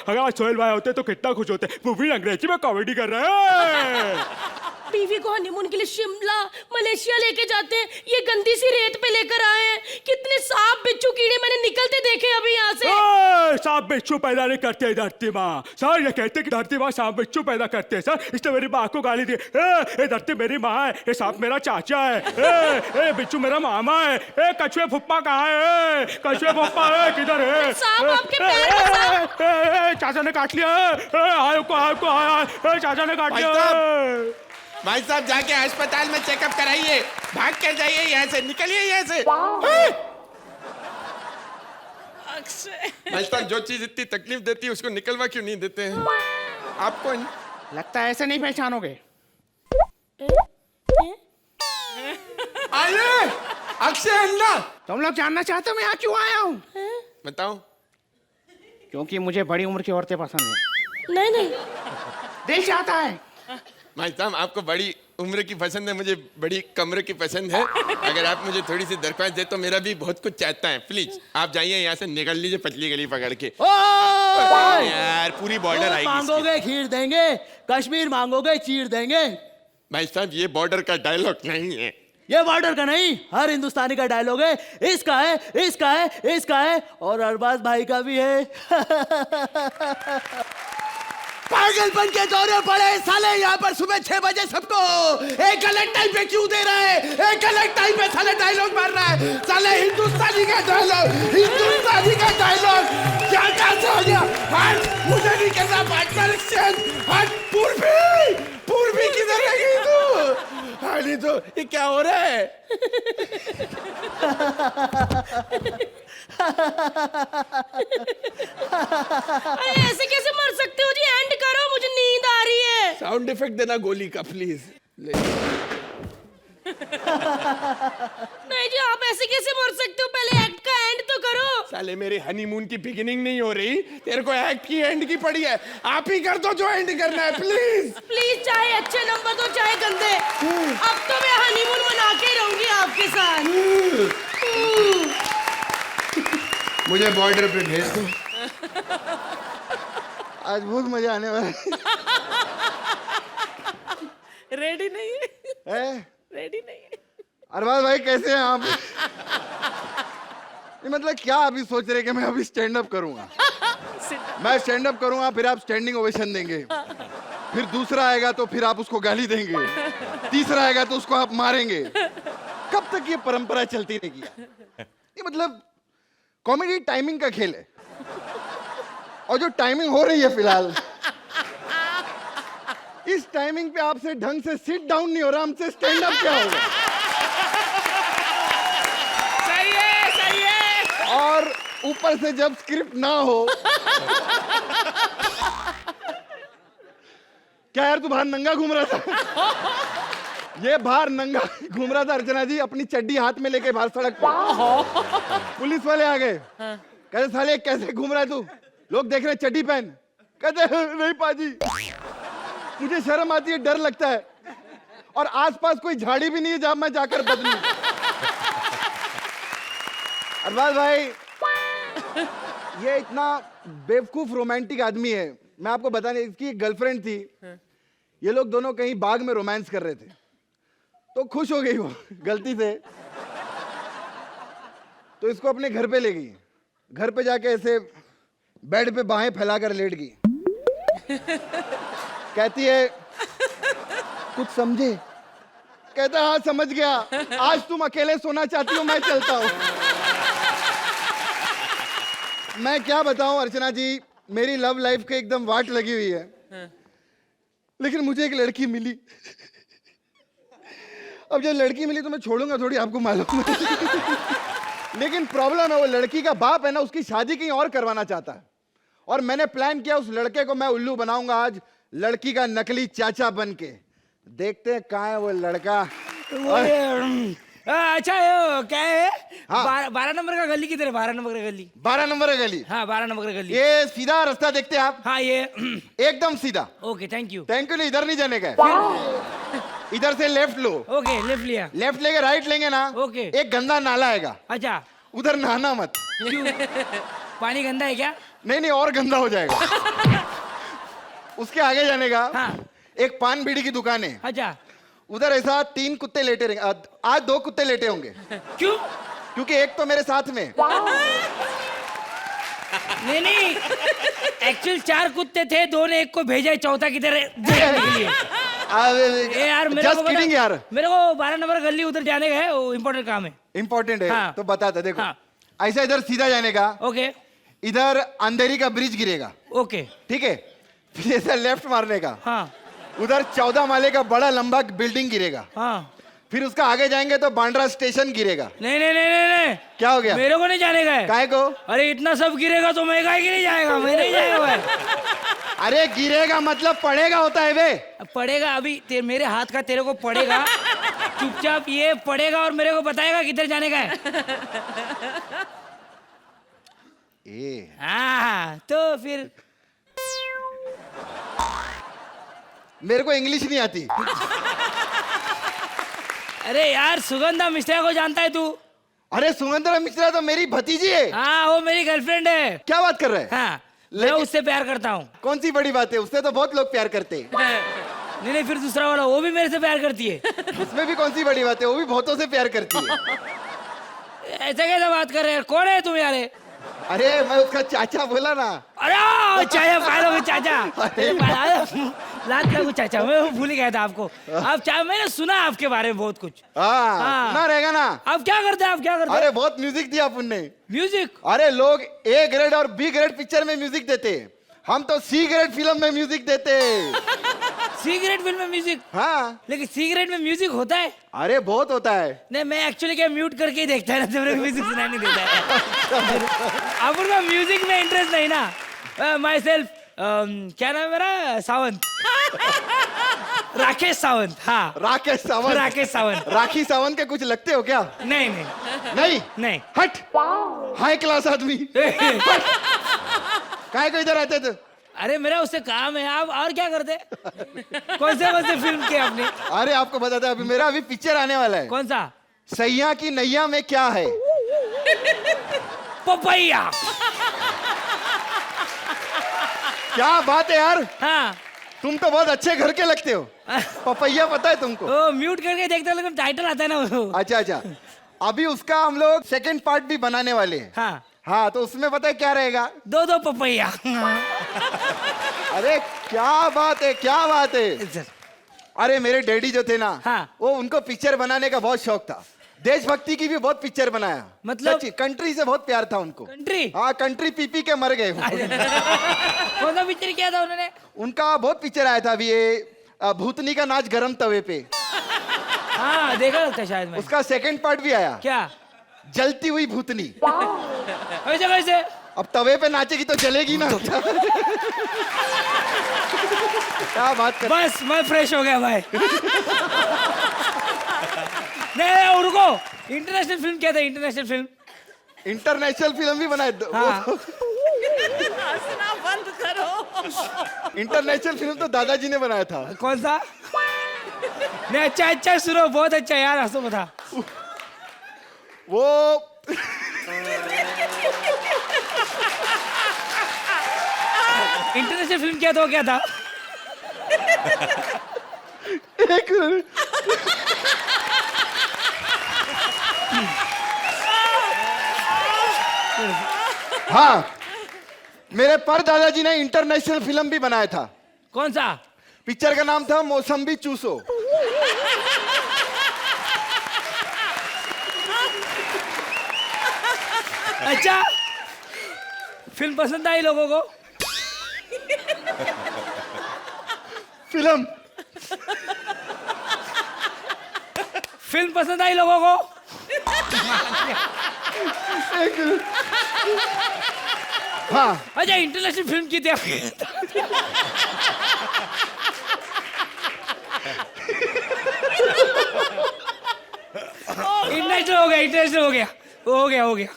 अगर आज सोहेल भाई होते तो कितना खुश होते। मूवी अंग्रेजी में कॉमेडी कर रहे हैं। बीवी को हनीमून के लिए शिमला मलेशिया लेके जाते हैं, ये गंदी सी रेत पे लेकर आए हैं। कितने सांप बिच्छू कीड़े मैंने निकलते देखे अभी यहाँ से। सांप बिच्छू पैदा नहीं करते धरती माँ। सर ये कहते कि धरती माँ सांप बिच्छू पैदा करते हैं सर, इसने मेरी माँ को गाली दी। ये धरती मेरी माँ है, ये सांप मेरा चाचा है, बिच्छू मेरा मामा है। कछुए फुप्पा कहाँ है? कछुए फुप्पा है किधर है? सांप आपके पैर में। चाचा ने काट लिया। चाचा ने काट लिया। भाई साहब जाके अस्पताल में चेकअप कराइए, भाग कर जाइए यहाँ से, निकलिए यहाँ से। भाई साहब जो चीज इतनी तकलीफ देती है उसको निकलवा क्यों नहीं देते हैं? आपको लगता है ऐसे नहीं पहचानोगे। अरे अक्षय अन्ना, तुम लोग जानना चाहते हो मैं यहाँ क्यों आया हूँ? बताओ। क्योंकि मुझे बड़ी उम्र की औरतें पसंद है। नहीं नहीं, दिल चाहता है। भाई साहब आपको बड़ी उम्र की पसंद है, मुझे बड़ी कमरे की पसंद है। अगर आप मुझे थोड़ी सी दरख्वास्त दे तो मेरा भी बहुत कुछ चाहता है। प्लीज आप जाइए यहाँ से, निकल लीजिए पतली गली पकड़ के। यार पूरी बॉर्डर आएगी। मांगोगे खीर देंगे, कश्मीर मांगोगे चीर देंगे। भाई साहब ये बॉर्डर का डायलॉग नहीं है, ये बॉर्डर का नहीं, हर हिंदुस्तानी का डायलॉग है। इसका है, इसका है, इसका है और अरबाज भाई का भी है। पागलपन के दौरे पड़े साले यहाँ पर सुबह 6 बजे सबको। एक गलत टाइम पे क्यों दे रहा है? एक गलत टाइम पे साले डायलॉग मार रहा है। साले हिंदुस्तानी का डायलॉग, हिंदुस्तानी का डायलॉग क्या कहाँ से हो गया? हट, मुझे नहीं करना पार्टनर एक्सचेंज। हट पूर्वी, पूर्वी किधर रह गई तू? हाली तो ये क्या हो रहा है? अरे ऐसे कैसे मर सकते हो जी? एंड करो, मुझे नींद आ रही है। साउंड इफेक्ट देना गोली का प्लीज। नहीं जी, आप ऐसे कैसे मर सकते हो? पहले एक्ट का एंड तो करो। साले मेरे हनीमून की बिगिनिंग नहीं हो रही, तेरे को एक्ट की एंड की पड़ी है। आप ही कर दो जो एंड करना है प्लीज। प्लीज, चाहे अच्छे नंबर दो चाहे गंदे, अब तो मैं हनीमून मना के ही रहूंगी आपके साथ। मुझे बॉर्डर पे भेज दो। आज बहुत मजा आने वाला रेडी नहीं है? रेडी नहीं है। अरबाज भाई कैसे हैं आप? ये मतलब क्या अभी सोच रहे कि मैं अभी स्टैंड अप करूंगा? मैं स्टैंड अप करूंगा, फिर आप स्टैंडिंग ओवेशन देंगे, फिर दूसरा आएगा तो फिर आप उसको गाली देंगे, तीसरा आएगा तो उसको आप मारेंगे। कब तक ये परंपरा चलती रहेगी? ये मतलब कॉमेडी टाइमिंग का खेल है, और जो टाइमिंग हो रही है फिलहाल, इस टाइमिंग पे आपसे ढंग से सिट डाउन नहीं हो रहा, हमसे स्टैंड अप क्या होगा? सही है, सही है। और ऊपर से जब स्क्रिप्ट ना हो, क्या यार तू बाहर नंगा घूम रहा था? ये बाहर नंगा घूम रहा था अर्चना जी, अपनी चड्डी हाथ में लेके बाहर सड़क पर। पुलिस वाले आ गए, कहते साले कैसे घूम रहा है तू? लोग देख रहे चड्डी पहन। कहते नहीं पाजी, मुझे शर्म आती है, डर लगता है, और आसपास कोई झाड़ी भी नहीं है जहां मैं जाकर बदलूं। अरबाज भाई ये इतना बेवकूफ रोमांटिक आदमी है, मैं आपको बताने, इसकी एक गर्लफ्रेंड थी, ये लोग दोनों कहीं बाग में रोमांस कर रहे थे, तो खुश हो गई वो गलती से, तो इसको अपने घर पे ले गई। घर पे जाके ऐसे बेड पे बाहें फैलाकर लेट गई, कहती है कुछ समझे? कहता हाँ समझ गया, आज तुम अकेले सोना चाहती हो, मैं चलता हूं। मैं क्या बताऊं अर्चना जी, मेरी लव लाइफ के एकदम वाट लगी हुई है, लेकिन मुझे एक लड़की मिली। अब जब लड़की मिली तो मैं छोड़ूंगा थोड़ी, आपको मालूम है। लेकिन प्रॉब्लम है, वो लड़की का बाप है ना, उसकी शादी कहीं और करवाना चाहता है, और मैंने प्लान किया उस लड़के को मैं उल्लू बनाऊंगा, आज लड़की का नकली चाचा बन के। देखते हैं कहाँ है वो लड़का। अच्छा ये क्या है? हाँ। 12 नंबर का गली किधर है? 12 नंबर का गली। 12 नंबर है गली। हाँ 12 नंबर का गली। ये सीधा रास्ता देखते हैं आप? हाँ ये। एकदम सीधा। Okay thank you. Thank you नहीं, इधर नहीं जाने का है। इधर से लेफ्ट लो। ओके लेफ्ट लिया। लेफ्ट लेके राइट लेंगे ना, ओके। एक गंदा नाला आएगा, अच्छा उधर नहाना मत। क्यों? पानी गंदा है क्या? नहीं नहीं, और गंदा हो जाएगा। उसके आगे जाने का, हाँ। एक पान बीड़ी की दुकान है, अच्छा उधर ऐसा 3 कुत्ते लेटे रहेंगे। आज 2 कुत्ते लेटे होंगे, क्यों? क्योंकि एक तो मेरे साथ में। नहीं नहीं, एक्चुअल 4 कुत्ते थे, 2 ने 1 को भेजा है, चौथा किधर है देखने के लिए। ए यार मेरे जस्ट को किडिंग यार। मेरे को 12 नंबर गली उधर जाने का है, वो इम्पोर्टेंट काम है। इंपॉर्टेंट है हाँ। तो बताता देखो। हाँ। ऐसा इधर सीधा जाने का, ओके इधर अंधेरी का ब्रिज गिरेगा, ओके। ठीक है। फिर ऐसा लेफ्ट मारने का, हाँ उधर 14 माले का बड़ा लंबा बिल्डिंग गिरेगा। हाँ। फिर उसका आगे जाएंगे तो बांद्रा स्टेशन गिरेगा। नहीं नहीं नहीं नहीं नहीं, क्या हो गया? मेरे को नहीं जाने का है। काहे को? अरे इतना सब गिरेगा तो मैं काहे के नहीं जाएगा? मैं नहीं जाएगा भाई। अरे गिरेगा मतलब पड़ेगा होता है बे। पड़ेगा अभी मेरे हाथ का तेरे को पड़ेगा। चुपचाप ये पड़ेगा और मेरे को बताएगा किधर जाने का है। हाँ तो फिर मेरे को इंग्लिश नहीं आती। अरे यार सुगंधा मिश्रा को जानता है तू? अरे सुगंधरा मिश्रा तो मेरी भतीजी है। हाँ वो मेरी गर्लफ्रेंड है। क्या बात कर रहे हैं? हाँ मैं उससे प्यार करता हूँ। कौन सी बड़ी बात है, उससे तो बहुत लोग प्यार करते हैं। नहीं नहीं, फिर दूसरा वाला वो भी मेरे से प्यार करती है। उसमें भी कौन सी बड़ी बात है, वो भी बहुतों से प्यार करती है। ऐसे कैसे बात कर रहे हैं? कौन है तुम यार? अरे मैं उसका चाचा बोला ना। अरे चाचा पालो में चाचा, लात लागू चाचा, मैं वो भूल ही गया था आपको। आप मैंने सुना आपके बारे में बहुत कुछ। हाँ। सुना रहेगा ना। आप क्या करते हैं? आप क्या करते हैं? अरे बहुत म्यूजिक दिया अपन ने। म्यूजिक? अरे लोग A ग्रेड और B ग्रेड पिक्चर में म्यूजिक देते हैं, हम तो C ग्रेड फिल्म में म्यूजिक देते हैं। सी ग्रेड फिल्म में म्यूजिक? हाँ। लेकिन सी ग्रेड में म्यूजिक होता है? अरे बहुत होता है। नहीं मैं एक्चुअली क्या म्यूट करके ही देखता है ना, तो मेरे को म्यूजिक सुनाई नहीं देता है। अपन को म्यूजिक में इंटरेस्ट नहीं ना। माई सेल्फ क्या नाम है मेरा? सावंत। राकेश सावंत। हाँ राकेश सावंत। राकेश सावंत। राखी सावंत के कुछ लगते हो क्या? नहीं नहीं नहीं नहीं। हट, हाई क्लास आदमी। काहे को इधर आते थे? अरे मेरा उससे काम है। आप और क्या करते? कौन से फिल्म किया आपने? अरे आपको बताते अभी मेरा अभी पिक्चर आने वाला है। कौन सा? सैया की नैया में क्या है? पपैया। क्या बात है यार। हाँ तुम तो बहुत अच्छे घर के लगते हो। पपैया पता है तुमको? ओ म्यूट करके देखते हो, लेकिन टाइटल आता है ना वो। अच्छा अच्छा, अभी उसका हम लोग सेकंड पार्ट भी बनाने वाले हैं। हाँ हाँ तो उसमें पता है क्या रहेगा? 2 पपैया। अरे क्या बात है, क्या बात है। अरे मेरे डैडी जो थे ना, हाँ। वो उनको पिक्चर बनाने का बहुत शौक था। देशभक्ति की भी बहुत पिक्चर बनाया। मतलब? कंट्री से बहुत प्यार था उनको। कंट्री? हाँ कंट्री पी के मर गए वो। कौन सा पिक्चर किया था उन्होंने? उनका बहुत पिक्चर आया था अभी, ये भूतनी का नाच गरम तवे पे। हाँ देखा लगता है शायद मैं। उसका सेकंड पार्ट भी आया। क्या? जलती हुई भूतनी। कैसे कैसे? अब तवे पे नाचेगी तो जलेगी ना। क्या बात कर। बस मैं फ्रेश हो गया भाई। नहीं रुको, इंटरनेशनल फिल्म क्या था? International film? इंटरनेशनल फिल्म भी बनाए। हाँ। हंसना बंद करो। इंटरनेशनल फिल्म तो दादाजी ने बनाया था। कौन सा? नहीं अच्छा अच्छा सुनो, बहुत अच्छा यार, हंसो बता। वो इंटरनेशनल फिल्म क्या था? वो क्या था? एक हाँ, मेरे पर दादाजी ने इंटरनेशनल फिल्म भी बनाया था। कौन सा? पिक्चर का नाम था मौसम्बी चूसो। अच्छा फिल्म पसंद आई लोगों को? फिल्म पसंद आई लोगों को? हाँ अच्छा इंटरनेशनल फिल्म की थी? इंटरनेशनल हो गया। हो गया।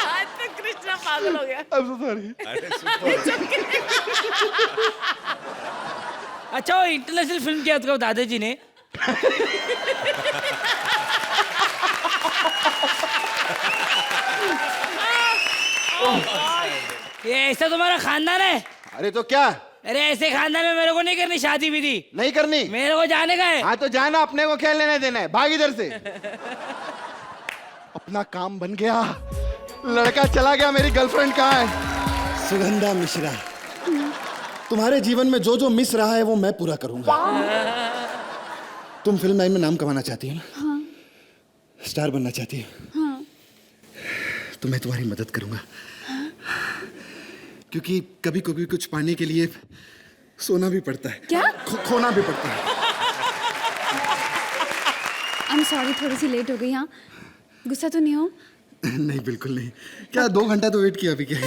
आज तो कृष्णा पागल हो गया। I'm so sorry. अरे सुपर अच्छा, वो इंटरनेशनल फिल्म क्या था दादाजी ने? ये ऐसा तुम्हारा खानदान है? अरे तो क्या अरे ऐसे खानदान में मेरे को नहीं करनी शादी विधि, नहीं करनी? मेरे को जाने का है। हाँ तो जाना, अपने को क्या लेने देना है, भाग इधर से। अपना काम बन गया, लड़का चला गया, मेरी गर्लफ्रेंड कहाँ है? सुगंधा मिश्रा, तुम्हारे जीवन में जो जो मिस रहा है वो मैं पूरा करूंगा। तुम फिल्म लाइन में नाम कमाना चाहती हो ना? हाँ। स्टार बनना चाहती हो? हाँ। तो मैं तुम्हारी मदद करूंगा। क्योंकि कभी कभी कुछ पाने के लिए सोना भी पड़ता है। क्या? खोना भी पड़ता है। I'm sorry, थोड़ी सी लेट हो गई। हाँ, गुस्सा तो नहीं हो? नहीं बिल्कुल नहीं। क्या 2 घंटा तो वेट किया अभी? क्या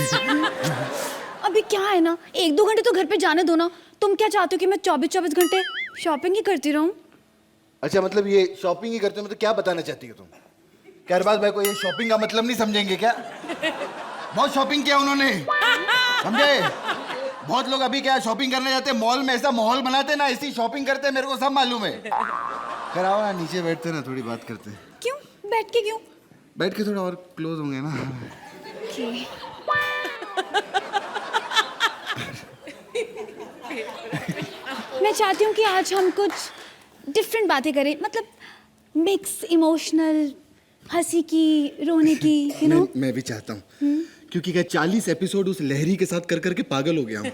अभी क्या है ना, 1-2 घंटे तो घर पे जाने दो ना। तुम क्या चाहते हो कि मैं 24-24 घंटे शॉपिंग ही करती रहूं? अच्छा, मतलब ये शॉपिंग ही करते हो, मतलब क्या बताना चाहती हो तुम? कहरबाज भाई को ये शॉपिंग का मतलब नहीं समझेंगे क्या? बहुत शॉपिंग किया उन्होंने, समझे? बहुत लोग अभी क्या शॉपिंग करने जाते हैं मॉल में, ऐसा माहौल बनाते ना, ऐसी शॉपिंग करते हैं, मेरे को सब मालूम है। कराओ ना, नीचे बैठते ना, थोड़ी बात करते हैं। क्यों? बैठ के क्यों? बैठ के थोड़ा और क्लोज होंगे ना। Okay. मैं चाहती हूँ कि आज हम कुछ डिफरेंट बातें करें, मतलब मिक्स इमोशनल, हंसी की, रोने की, यू नो। मैं भी चाहता हूँ, क्योंकि क्या 40 एपिसोड उस लहरी के साथ कर करके पागल हो गया हूँ।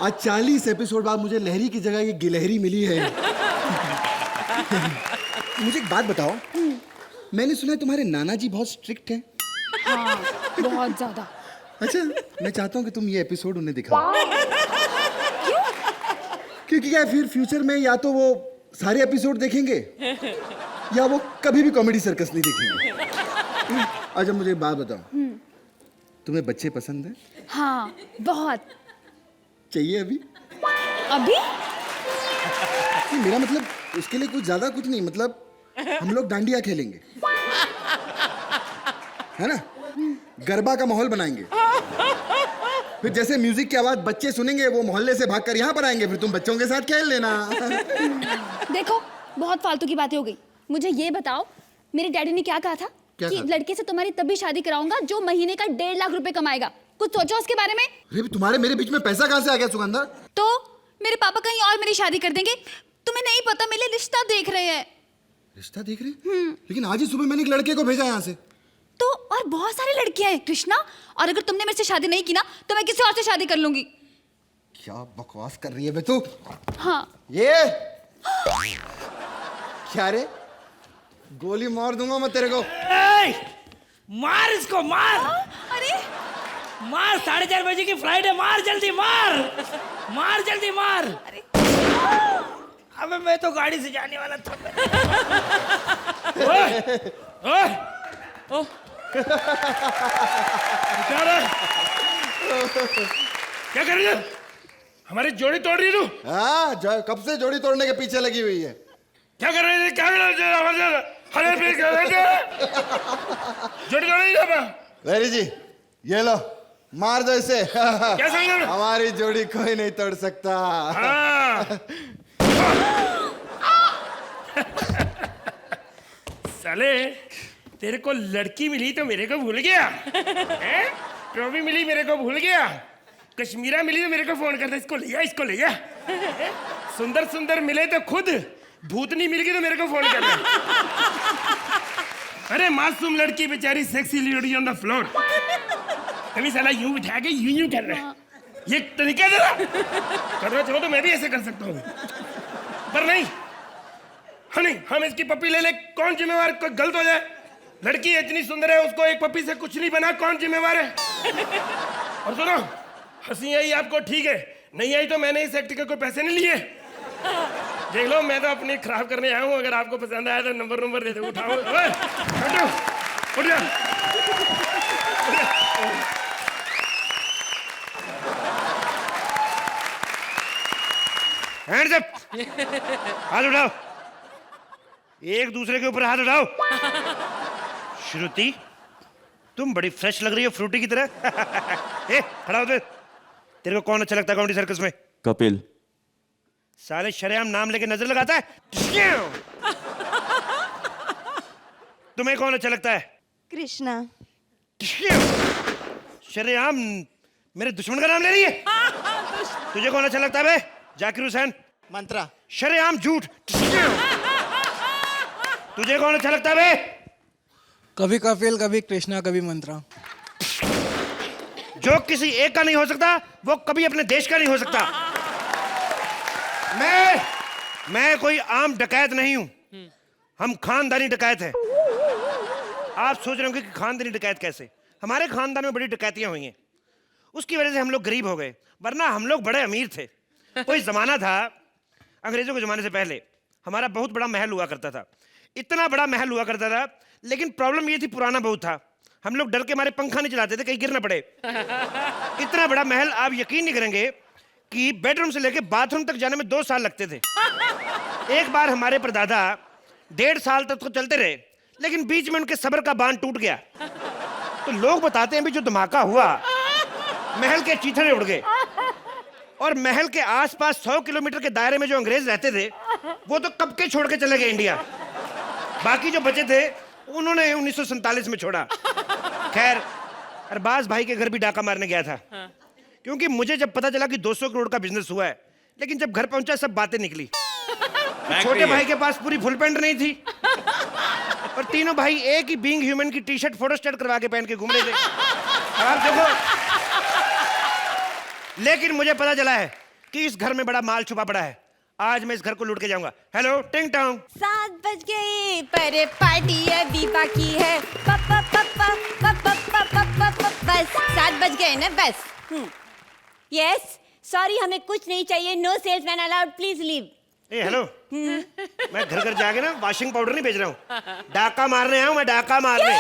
आज 40 एपिसोड बाद मुझे लहरी की जगह ये गिलहरी मिली है। मुझे एक बात बताओ, मैंने सुना है तुम्हारे नाना जी बहुत स्ट्रिक्ट हैं। हाँ, बहुत ज्यादा। अच्छा, मैं चाहता हूँ कि तुम ये एपिसोड उन्हें दिखाओ। क्योंकि क्या फिर फ्यूचर में या तो वो सारे एपिसोड देखेंगे या वो कभी भी कॉमेडी सर्कस नहीं देखेंगे। अच्छा मुझे एक बात बताओ, तुम्हें बच्चे पसंद हैं? हाँ, बहुत। चाहिए अभी? अभी? नहीं, मेरा मतलब उसके लिए कुछ ज्यादा कुछ नहीं, मतलब हम लोग डांडिया खेलेंगे, है ना? गरबा का माहौल बनाएंगे, फिर जैसे म्यूजिक की आवाज बच्चे सुनेंगे वो मोहल्ले से भागकर यहाँ पर आएंगे, फिर तुम बच्चों के साथ खेल लेना। देखो, बहुत फालतू की बातें हो गई। मुझे ये बताओ, मेरे डैडी ने क्या कहा था? क्या कि कहा? लड़के से तुम्हारी तभी शादी कराऊंगा जो महीने का 1.5 लाख रुपए कमाएगा। कुछ सोचो उसके बारे में। अरे तुम्हारे मेरे बीच में पैसा कहाँ से आ गया सुगंधा? तो मेरे पापा कहीं और मेरी शादी कर देंगे। तुम्हें नहीं पता, मेरे लिए रिश्ता देख रहे हैं। रिश्ता देख रहे? लेकिन आज ही सुबह मैंने एक लड़के को भेजा यहाँ से। तो और बहुत सारी लड़कियां हैं कृष्णा, और अगर तुमने मेरे से शादी नहीं की ना तो मैं किसी और से शादी कर लूंगी। क्या बकवास कर रही है बे तू? हाँ। ये क्या रे? गोली मार दूंगा मैं तेरे को। ए, मार इसको, मार। अरे मार, 4:30 बजे की फ्लाइट है, मार जल्दी, मार मार जल्दी, मार। अरे अबे मैं तो गाड़ी से जाने वाला था। क्या रहा है? क्या कर रही है? हमारी जोड़ी तोड़ रही है तू? हाँ, कब से जोड़ी तोड़ने के पीछे लगी हुई है। क्या कर रही है? क्या कर रही है? हरे पे क्या कर रही है? जोड़ी तोड़ रही है? लहरी जी, ये लो, मार दो इसे। क्या समझ? हमारी जोड़ी कोई नहीं तोड़ सकता। हाँ। साले, तेरे को लड़की मिली तो मेरे को भूल गया, हैं? ट्रॉफी मिली मेरे को भूल गया, कश्मीरा मिली तो मेरे को फोन करता, इसको ले जा, इसको ले जा। सुंदर सुंदर मिले तो खुद, भूतनी मिल गई तो मेरे को फोन करना। अरे मासूम लड़की बेचारी, sexy lady on the floor, कभी साला यूं बिठा के यूं कर रहा है। ये तरीका जरा करना चाहो तो मैं भी ऐसे कर सकता हूँ, पर नहीं। हनी, हम इसकी पप्पी ले ले, कौन जिम्मेवार? कोई गलत हो जाए, लड़की इतनी सुंदर है, उसको एक पप्पी से कुछ नहीं बना, कौन जिम्मेवार है? और सुनो, हंसी आई आपको ठीक है, नहीं आई तो मैंने इस एक्ट के कोई पैसे नहीं लिए। देख लो, मैं तो अपनी खराब करने आया हूँ, अगर आपको पसंद आया तो नंबर दे दो, उठाओ। ओए, हटो, उठ जा। हैंड्स अप, हाथ उठाओ। एक दूसरे के ऊपर हाथ उठाओ। श्रुति, तुम बड़ी फ्रेश लग रही हो, फ्रूटी की तरह। ए, खड़ा हो। तेरे को कौन अच्छा लगता है कॉमेडी सर्कस में? कपिल। साले शरेआम नाम लेके नजर लगाता है। तुम्हें कौन अच्छा लगता है? कृष्णा। शरेआम मेरे दुश्मन का नाम ले रही है। तुझे कौन अच्छा लगता है बे? जाकिर हुसैन। मंत्रा। शरेआम झूठ। तुझे कौन अच्छा लगता है बे? कभी कपिल, कभी कृष्णा, कभी मंत्रा। जो किसी एक का नहीं हो सकता वो कभी अपने देश का नहीं हो सकता। मैं कोई आम डकैत नहीं हूं, हम खानदानी डकैत हैं। आप सोच रहे होंगे कि खानदानी डकैत कैसे? हमारे खानदान में बड़ी डकैतियां हुई हैं, उसकी वजह से हम लोग गरीब हो गए, वरना हम लोग बड़े अमीर थे। कोई जमाना था अंग्रेजों के जमाने से पहले, हमारा बहुत बड़ा महल हुआ करता था। इतना बड़ा महल हुआ करता था, लेकिन प्रॉब्लम ये थी पुराना बहुत था, हम लोग डर के मारे पंखा नहीं चलाते थे कहीं गिर ना पड़े। इतना बड़ा महल, आप यकीन नहीं करेंगे कि बेडरूम से लेके बाथरूम तक जाने में 2 साल लगते थे। एक बार हमारे परदादा 1.5 साल तक तो चलते रहे, लेकिन बीच में उनके सब्र का बांध टूट गया। तो लोग बताते हैं भी जो धमाका हुआ, महल के चीथड़े उड़ गए, और महल के आसपास 100 किलोमीटर के दायरे में जो अंग्रेज रहते थे वो तो कब के छोड़ के चले गए इंडिया। बाकी जो बचे थे उन्होंने 1947 में छोड़ा। खैर, अरबाज भाई के घर भी डाका मारने गया था, क्योंकि मुझे जब पता चला कि 200 करोड़ का बिजनेस हुआ है, लेकिन जब घर पहुंचा सब बातें निकली। छोटे भाई के पास पूरी फुल पैंट नहीं थी, और तीनों भाई एक ही बीइंग ह्यूमन की टी-शर्ट फोटोस्टेट करवा के पहन के घूम रहे थे। आप देखो, लेकिन मुझे पता चला है कि इस घर में बड़ा माल छुपा पड़ा है। आज मैं इस घर को लूट के जाऊंगा। हेलो, टिंग टोंग। 7 बज गए पर पार्टी अभी बाकी है। बस 7 बज गए ना, बस। यस, सॉरी, हमें कुछ नहीं चाहिए। No salesman allowed, please leave. ए हेलो, मैं घर घर जाके ना वॉशिंग पाउडर नहीं बेच रहा हूँ, डाका मारने आया हूँ मैं, डाका मारने।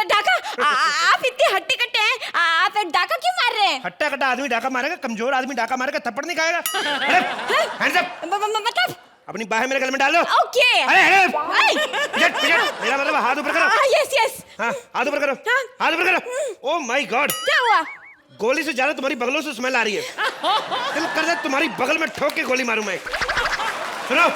डाका? आप इतने हट्टे कट्टे हैं, आप डाका क्यों मार रहे हैं? हट्टा कट्टा आदमी डाका मारेगा, कमजोर आदमी डाका मारेगा, थप्पड़ नहीं खाएगा। Hands up. मतलब अपनी बाहें मेरे गले में डाल दो। ओके। अरे मेरा मतलब हाथ ऊपर करो। Yes yes. हाँ, हाथ ऊपर करो, हाथ ऊपर करो। ओह माय गॉड, क्या हुआ? गोली से ज्यादा तुम्हारी बगलों से स्मेल आ रही है। दिल कर रहा है तुम्हारी बगल में ठोक के गोली मारूं मैं। सुनो,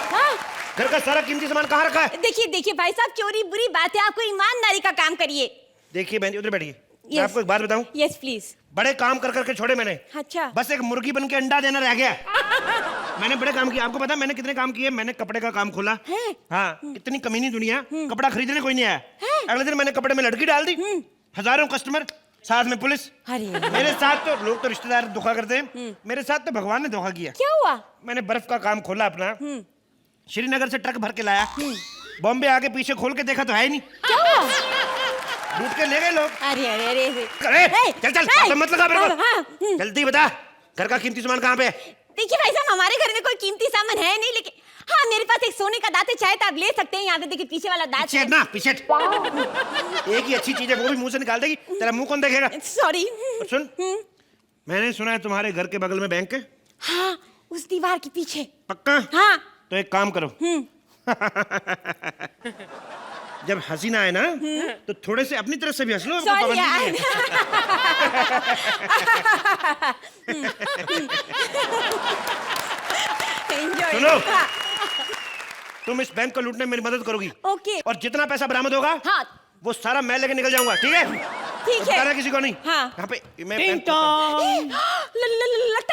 घर का सारा कीमती सामान कहाँ रखा है? देखिए भाई साहब, चोरी बुरी बात है, आपको ईमानदारी का काम करिए। देखिए बहन जी, उधर बैठिए। मैं आपको एक बात बताऊं? Yes please. बड़े काम कर करके छोड़े मैंने। अच्छा। बस एक मुर्गी बन के अंडा देना रह गया। मैंने बड़े काम किए, आपको पता है मैंने कितने काम किए? मैंने कपड़े का काम खोला। हाँ, इतनी कमीनी दुनिया, कपड़ा खरीदने कोई नहीं आया। अगले दिन मैंने कपड़े में लड़की डाल दी, हजारों कस्टमर, साथ में पुलिस। मेरे साथ तो लोग तो रिश्तेदार धोखा करते हैं, मेरे साथ तो भगवान ने धोखा किया। क्या हुआ? मैंने बर्फ का काम खोला अपना, श्रीनगर से ट्रक भर के लाया, बॉम्बे आके पीछे खोल के देखा तो है ही नहीं। क्या हुआ? लूट के ले गए लोग। अरे अरे अरे चल मत लगा मेरे को, जल्दी बता घर का कीमती सामान कहाँ पे है? देखिए भाई साहब, हमारे घर में कोई कीमती सामान है नहीं, लेकिन हाँ मेरे पास एक सोने का दांत है, चाहे तो आप ले सकते हैं। यहाँ पे देखिए पीछे वाला दांत है ना, पीछे। एक ही अच्छी चीज है, वो भी मुंह से निकाल देगी, तेरा मुंह कौन देखेगा? सॉरी। सुन, मैंने सुना है तुम्हारे घर के बगल में बैंक है। हाँ, उस दीवार के पीछे। पक्का? हाँ। तो एक काम करो, जब हंसी ना आए ना तो थोड़े से अपनी तरफ से भी हंस लो। सॉरी यार। सुनो, तुम इस बैंक को लूटने में मेरी मदद करोगी। ओके। और जितना पैसा बरामद होगा, हाँ, वो सारा मैं लेके निकल जाऊंगा, ठीक है? ठीक है। बताना किसी को नहीं। हाँ। यहाँ पे मैं लगता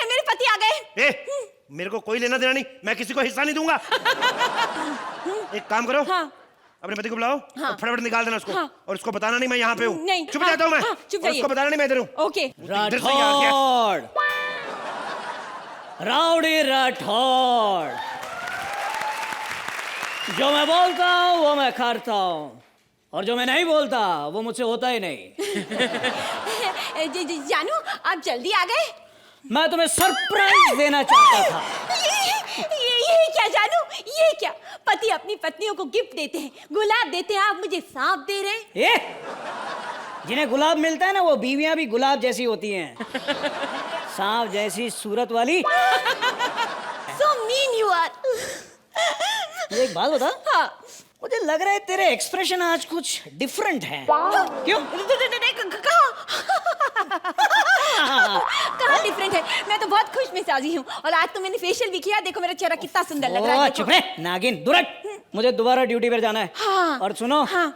है मेरे पति आ गए। मेरे को कोई लेना देना नहीं, मैं किसी को हिस्सा नहीं दूंगा। एक काम करो, हाँ। अपने पति को बुलाओ, हाँ। और फटाफट निकाल देना उसको। हाँ। और उसको बताना नहीं मैं यहाँ पे हूँ। नहीं, चुप हाँ, जाता हूँ मैं। हाँ, चुप और उसको बताना नहीं मैं इधर हूँ। ओके। राठौड़, राउडी राठौड़, जो मैं बोलता हूँ वो मैं करता हूँ, और जो मैं नहीं बोलता वो मुझसे होता ही नहीं। जानू, आप जल्दी आ गए। मैं तुम्हें सरप्राइज देना चाहता था। ये क्या जानू, ये क्या? पति अपनी पत्नियों को गिफ्ट देते हैं, गुलाब देते हैं, आप मुझे सांप दे रहे हैं। जिन्हें गुलाब मिलता है ना, वो बीवियां भी गुलाब जैसी होती हैं, सांप जैसी सूरत वाली। So mean you are. मुझे एक बात बता। हाँ। मुझे लग रहा है तेरे एक्सप्रेशन आज कुछ डिफरेंट हैं। क्यों? कहाँ डिफरेंट है? मैं तो बहुत खुश मिजाजी हूँ और आज तो मैंने फेशियल भी किया। देखो मेरा चेहरा कितना सुंदर लग रहा है। चुप रहे नागिन दुरट। मुझे दोबारा ड्यूटी पर जाना है। हाँ। और सुनो, हाँ।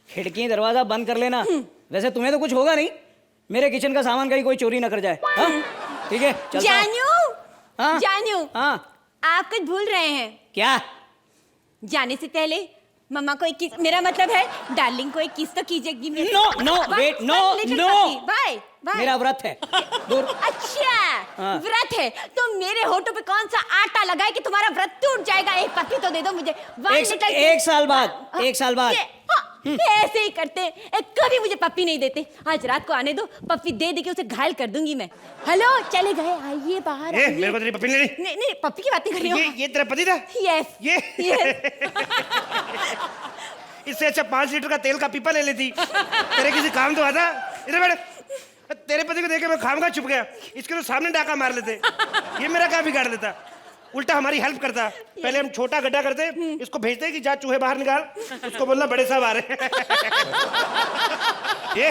खिड़की दरवाजा बंद कर लेना। वैसे तुम्हें तो कुछ होगा नहीं, मेरे किचन का सामान कहीं कोई चोरी ना कर जाए। हाँ? ठीक है चलता हूं। जानू, हाँ? जानू, हाँ आप कुछ भूल रहे हैं। क्या? जाने से पहले मम्मा को एक किस, मेरा मतलब है डार्लिंग को एक किस तो कीजिएगी। No no wait no no, bye bye. मेरा व्रत है। दूर। अच्छा हाँ। व्रत है तो मेरे होठों पे कौन सा आटा लगाए कि तुम्हारा व्रत टूट जाएगा? एक पप्पी तो दे दो मुझे। एक साल बाद, एक साल बाद। ऐसे ही करते हैं, कभी मुझे पप्पी नहीं देते। आज रात को आने दो, पप्पी दे दे के उसे घायल कर दूंगी मैं। हेलो चले गए, आइए बाहर। ए, मेरे को तेरी पप्पी नहीं लेनी। नहीं नहीं, पप्पी की बात नहीं कर रही हूँ। ये तेरा पति था? यस ये इससे अच्छा 5 लीटर का तेल का पीपा ले लेती। तेरे किसी काम तो आता। इधर बैठ। तेरे पति को देख के मैं खामखा चुप गया। इसके तो सामने डाका मार लेते, ये मेरा काम बिगाड़ देता। उल्टा हमारी हेल्प करता। पहले हम छोटा गड्ढा करते, इसको भेजते कि जा चूहे बाहर निकाल, उसको बोलना बड़े साहब आ रहे हैं। ये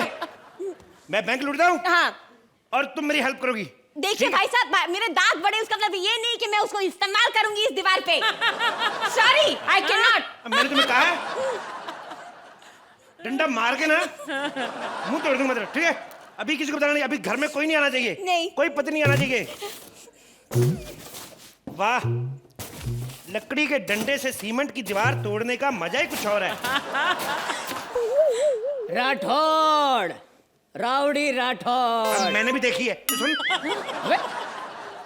मैं बैंक लूटता हूँ। हाँ। और तुम मेरी हेल्प करोगी। देखिए भाई साहब, मेरे दांत बड़े, उसका मतलब ये नहीं कि मैं उसको इस्तेमाल करूंगी इस दीवार पे। Sorry, I can not. मैंने तुम्हें कहा है डंडा मार के ना मुंह तोड़ दूंगा तेरा, ठीक है? अभी किसी को बताना नहीं, अभी घर में कोई नहीं आना चाहिए। नहीं। कोई पति नहीं आना चाहिए। वाह, लकड़ी के डंडे से सीमेंट की दीवार तोड़ने का मजा ही कुछ और है। राठौड़, राउडी राठौड़। मैंने भी देखी है। तू सुन,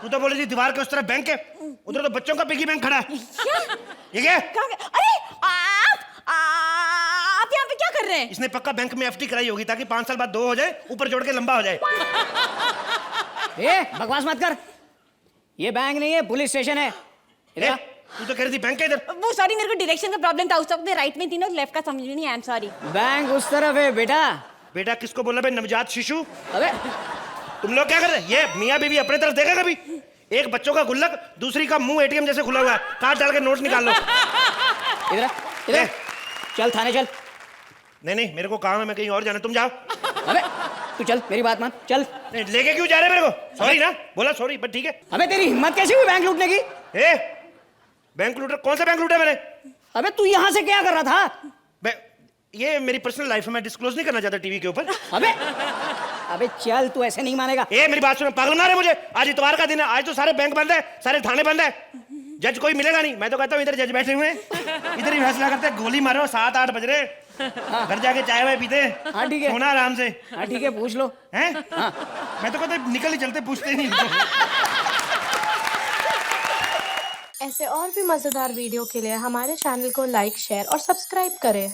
तू तो बोली थी दीवार के उस तरफ बैंक है, उधर तो बच्चों का पिगी बैंक खड़ा है। ये क्या? अरे आप यहाँ पे क्या कर रहे हैं? इसने पक्का बैंक में एफडी कराई होगी ताकि 5 साल बाद 2 हो जाए, ऊपर जोड़ के लंबा हो जाए। ए, बकवास मत कर। ये बैंक नहीं है, पुलिस स्टेशन है। इधर तू तो कह रही थी बैंक है इधर। वो सॉरी, मेरे को डायरेक्शन का प्रॉब्लम था। उस वक्त राइट में थी ना, लेफ्ट का समझ में नहीं। I am sorry. बैंक उस तरफ है बेटा। बेटा किसको बोला बे? नवजात शिशु। अबे तुम लोग क्या कर रहे हैं? ये मियाँ बीवी अपने तरफ देखा कभी? एक बच्चों का गुल्लक, दूसरी का मुंह एटीएम जैसे खुला हुआ है, काट डाल के नोट निकाल लो। इधर इधर चल, थाने चल। नहीं नहीं, मेरे को काम है, मैं कहीं और जाना, तुम जाओ। अबे तू चल, मेरी बात मान, चल। लेके क्यों जा रहे मेरे को? सॉरी ना, बोला सॉरी, बट ठीक है। अबे तेरी हिम्मत कैसी हुई बैंक लूटने की? बैंक लूटा? कौन सा बैंक लूटा मैंने? अबे तू यहाँ से क्या कर रहा था? ये मेरी पर्सनल लाइफ है, मैं डिस्क्लोज नहीं करना चाहता टीवी के ऊपर। अबे चल, तू ऐसे नहीं मानेगा। मेरी बात सुनो, पागल ना रहे मुझे। आज इतवार का दिन है, आज तो सारे बैंक बंद है, सारे थाने बंद है, जज कोई मिलेगा नहीं। मैं तो कहता हूँ इधर जज बैठे हुए हैं, इधर ही फैसला करते हैं। गोली मारो, 7-8 बज रहे, घर जाके चाय वाय पीते। हाँ ठीक है, सोना आराम से। हाँ ठीक है, पूछ लो। हैं? मैं तो कहता निकल ही चलते, पूछते ही नहीं। ऐसे और भी मजेदार वीडियो के लिए हमारे चैनल को लाइक, शेयर और सब्सक्राइब करें।